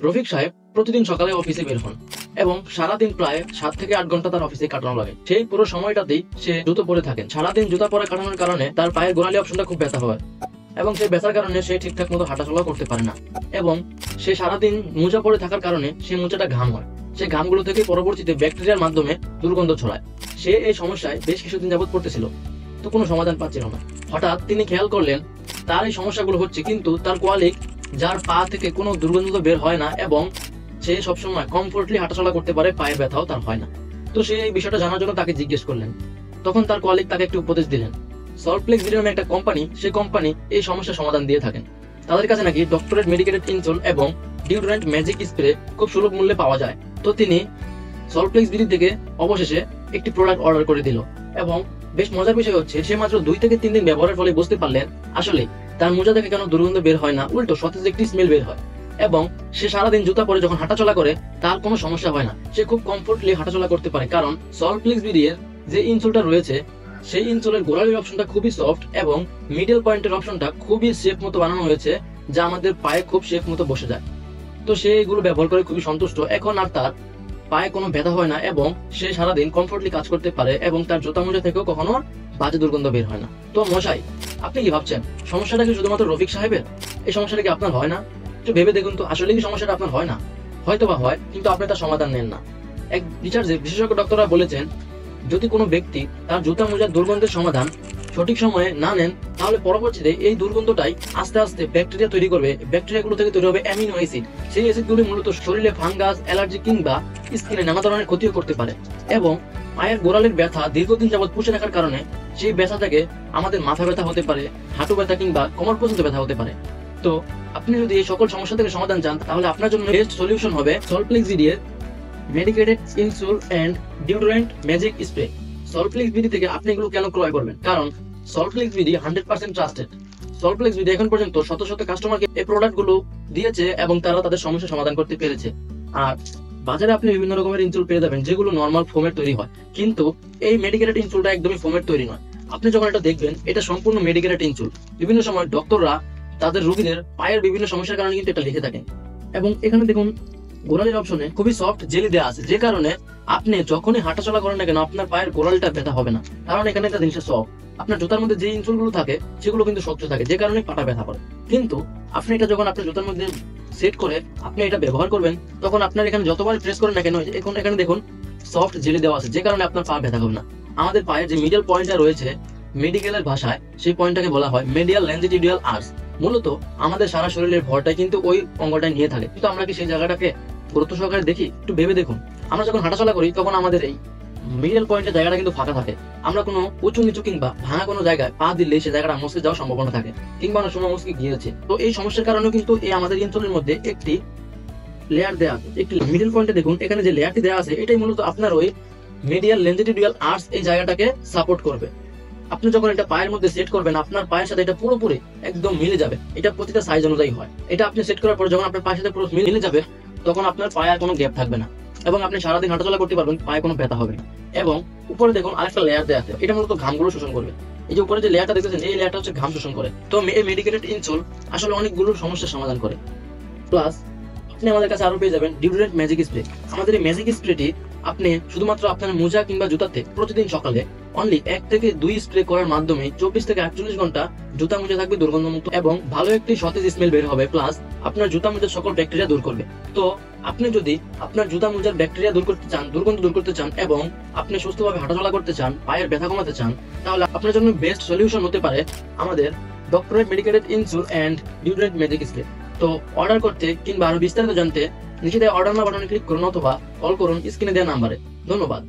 রফিক সাহেব প্রতিদিন সকালে অফিসে বের হন এবং সারাদিন প্রায় 7 থেকে 8 ঘন্টা তার অফিসে কাটানো লাগে। সেই পুরো সময়টাতেই সে জুতো পরে থাকেন। সারাদিন জুতা পরে কাটানোর কারণে তার পায়ের গোড়ালি অপশনটা খুব ব্যথা হয় এবং সেই ব্যথার কারণে সে ঠিকঠাক মতো হাঁটাচলা করতে পারে না এবং সে সারাদিন মোজা পরে থাকার কারণে সেই মোজাটা ঘাম হয়। সেই ঘামগুলো থেকে পরবর্তীতে ব্যাকটেরিয়ার মাধ্যমে দুর্গন্ধ ছড়ায়। সে এই সমস্যায় বেশ কিছুদিন যাবত পড়তেছিল, তো কোনো সমাধান পাচ্ছিল না। হঠাৎ তিনি খেয়াল করলেন তার এই সমস্যাগুলো হচ্ছে, কিন্তু তার কোয়ালিক যার পা থেকে কোনো দুর্গন্ধ বের হয় না এবং সে সবসময় কমফোর্টলি হাঁটাচলা করতে পারে, পায়ের ব্যথাও তার হয় না। তো সে এই বিষয়টা জানার জন্য তাকে জিজ্ঞেস করলেন। তখন তার কোয়ালিক তাকে একটি উপদেশ দিলেন। সল্টপ্লেক্স ভিডিও নামে একটা কোম্পানি, সেই কোম্পানি এই সমস্যার সমাধান দিয়ে থাকেন। তাদের কাছে নাকি ডক্টরেট মেডিকেটেড ইনসোল এবং ডিওডোরেন্ট ম্যাজিক স্প্রে খুব সুলভ মূল্যে পাওয়া যায়। তো তিনি সল্টপ্লেক্স ভিডিও থেকে অবশেষে একটি প্রোডাক্ট অর্ডার করে দিল এবং বেশ মজার বিষয় হচ্ছে সে মাত্র 2 থেকে 3 দিন ব্যবহারের ফলে বুঝতে পারলেন আসলে তার মোজা থেকে কেন দুর্গন্ধ বের হয় না, উল্টো সতেজ একটি স্মেল বের হয় এবং সে সারাদিন জুতা পরে যখন হাঁটাচলা করে তার কোনো সমস্যা হয় না। সে খুব কমফোর্টলি হাঁটাচলা করতে পারে, কারণ সল্টপ্লেক্স ভিডিওর যে ইনসোলটা রয়েছে সেই ইনসোলের গোড়ালির অপশনটা খুবই সফট এবং মিডল পয়েন্টের অপশনটা খুবই শেপ মতো বানানো হয়েছে, যা আমাদের পায়ে খুব শেপ মতো বসে যায়। তো সে এগুলো ব্যবহার করে খুবই সন্তুষ্ট। এখন আর তার পায়ে কোনো ব্যথা হয় না এবং সে সারাদিন কমফোর্টলি কাজ করতে পারে এবং তার জুতা মোজা থেকেও কখনো বাজে দুর্গন্ধ বের হয় না। তো মশাই, আপনি কি ভাবছেন সমস্যাটা কি শুধুমাত্র রফিক সাহেবের? এই সমস্যাটা কি আপনার হয় না? একটু ভেবে দেখুন তো, আসলে কি সমস্যাটা আপনার হয় না? হয়তো বা হয়, কিন্তু আপনি তার সমাধান নেন না। এক রিসার্চে বিশেষজ্ঞ ডক্টররা বলেছেন, যদি কোনো ব্যক্তি তার জুতা মোজার দুর্গন্ধের সমাধান সঠিক সময়ে না নেন, তাহলে পরবর্তীতে এই দুর্গন্ধটাই আস্তে আস্তে ব্যাকটেরিয়া তৈরি করবে। ব্যাকটেরিয়াগুলো থেকে তৈরি হবে অ্যামিনো অ্যাসিড। সেই অ্যাসিডগুলো মূলত শরীরে ফাঙ্গাস, অ্যালার্জি কিংবা স্কিনে নানা ধরনের ক্ষতিও করতে পারে এবং পায়ের গোড়ালির ব্যথা দীর্ঘদিন যাবত পুষে রাখার কারণে সেই ব্যথা থেকে আমাদের মাথা ব্যথা হতে পারে, হাঁটু ব্যথা কিংবা কোমর পর্যন্ত ব্যথা হতে পারে। তো আপনি যদি এই সকল সমস্যা থেকে সমাধান চান, তাহলে আপনার জন্য বেস্ট সলিউশন হবে সল্টপ্লেক্স ভিডিওর medicated insole and deodorant magic spray. সল্টপ্লেক্স ভিডি থেকে আপনি এগুলো কেন ক্রয় করবেন? কারণ সল্টপ্লেক্স ভিডি 100% ট্রাস্টেড। সল্টপ্লেক্স ভিডি এখন পর্যন্ত শত শত কাস্টমারকে এই প্রোডাক্ট গুলো দিয়েছে এবং তারা তাদের সমস্যা সমাধান করতে পেরেছে। আর বাজারে আপনি বিভিন্ন রকমের ইনসোল পেয়ে যাবেন যেগুলো নরমাল ফোমের তৈরি হয়, কিন্তু এই মেডিকেটেড ইনসোলটা একদমই ফোমের তৈরি নয়। আপনি যখন এটা দেখবেন, এটা সম্পূর্ণ মেডিকেটেড ইনসোল। বিভিন্ন সময় ডক্টররা তাদের রোগীদের পায়ের বিভিন্ন সমস্যার কারণে কিন্তু এটা লিখে থাকেন। এবং এখানে দেখুন গোড়ালির অপশনে খুবই সফট জেলি দেওয়া আছে, যে কারণে আপনি যখনই হাঁটাচলা করেন না কেন আপনার পায়ের গোড়ালিটা ব্যথা হবে না, কারণ এখানে একটা জিনিস সফট। আপনার জুতার মধ্যে যে ইনসোল গুলো থাকে সেগুলো কিন্তু শক্ত থাকে, যে কারণে পাটা ব্যথা করে। কিন্তু আপনি এটা যখন আপনার জুতার মধ্যে সেট করে আপনি এটা ব্যবহার করবেন, তখন আপনার এখানে যতবার প্রেস করেন না কেন, এখন এখানে দেখুন সফট জেলি দেওয়া আছে, যে কারণে আপনার পা ব্যথা হবে না। আমাদের পায়ের যে মিডল পয়েন্টটা রয়েছে, মেডিকেলের ভাষায় সেই পয়েন্টটাকে বলা হয় মেডিয়াল লঞ্জিটিউডিনাল আর্চ। মূলত আমাদের সারা শরীরের ভরটাই কিন্তু ওই অঙ্গটাই নিয়ে থাকে, কিন্তু আমরা কি সেই জায়গাটাকে গুরুত্ব সহকারে দেখি? একটু ভেবে দেখুন, আমরা যখন হাঁটাচলা করি তখন আমাদের এই মিডল পয়েন্টের জায়গাটা কিন্তু ফাঁকা থাকে। আমরা কোনো উঁচু নিচু কিংবা ভাঙা কোনো জায়গায় পা দিলে সেই জায়গাটা মুসকে যাওয়ার সম্ভাবনা থাকে, কিংবা অনেক সময় মুসকে গিয়েছে। তো এই সমস্যার কারণে কিন্তু এই আমাদের ইনসোলের মধ্যে একটি লেয়ার দেওয়া আছে। একটি মিডল পয়েন্টে দেখুন, এখানে যে লেয়ারটি দেওয়া আছে এটাই মূলত আপনার ওই মেডিয়াল লঞ্জিটিউডিনাল আর্চ এই জায়গাটাকে সাপোর্ট করবে। আপনি যখন এটা পায়ের মধ্যে সেট করবেন, আপনার পায়ের সাথে এটা পুরোপুরি একদম মিলে যাবে। এটা প্রতিটা সাইজ অনুযায়ী হয়। এটা আপনি সেট করার পর যখন আপনার পায়ের সাথে পুরো মিলে যাবে, তখন আপনার পায়ে আর কোনো গ্যাপ থাকবে না এবং আপনি সারাদিন হাঁটাচলা করতে পারবেন, পায়ে কোনো ব্যথা হবে না। এবং উপরে দেখুন আরেকটা লেয়ার দেওয়া আছে, এটা মূলত ঘামগুলো শোষণ করবে। এই যে উপরে যে লেয়ারটা দেখতেছেন, এই লেয়ারটা হচ্ছে ঘাম শোষণ করে। তো এই মেডিকেটেড ইনসোল আসলে অনেকগুলো সমস্যার সমাধান করে। প্লাস আপনি আমাদের কাছে আরো পেয়ে যাবেন ডিওডোরেন্ট ম্যাজিক স্প্রে। আমাদের এই ম্যাজিক স্প্রেটি আপনি শুধুমাত্র আপনার মোজা কিংবা জুতাতে প্রতিদিন সকালে অনলি 1 থেকে 2 স্প্রে করার মাধ্যমে 24 থেকে 48 ঘন্টা জুতা মোজা থাকবে দুর্গন্ধমুক্ত এবং ভালো একটি সতেজ স্মেল বের হবে। প্লাস আপনার জুতা মোজার সকল ব্যাকটেরিয়া দূর করবে। তো আপনি যদি আপনার জুতা মোজার ব্যাকটেরিয়া দূর করতে চান, দুর্গন্ধ দূর করতে চান এবং আপনি সুস্থভাবে হাঁটাচলা করতে চান, পায়ের ব্যথা কমাতে চান, তাহলে আপনার জন্য বেস্ট সলিউশন হতে পারে আমাদের doctorate medicated insole and deodorant magic spray. তো অর্ডার করতে কিংবা আরো বিস্তারিত জানতে নিচে দেওয়া অর্ডার নাও বাটনে ক্লিক করুন অথবা কল করুন স্ক্রিনে দেওয়া নাম্বারে। ধন্যবাদ।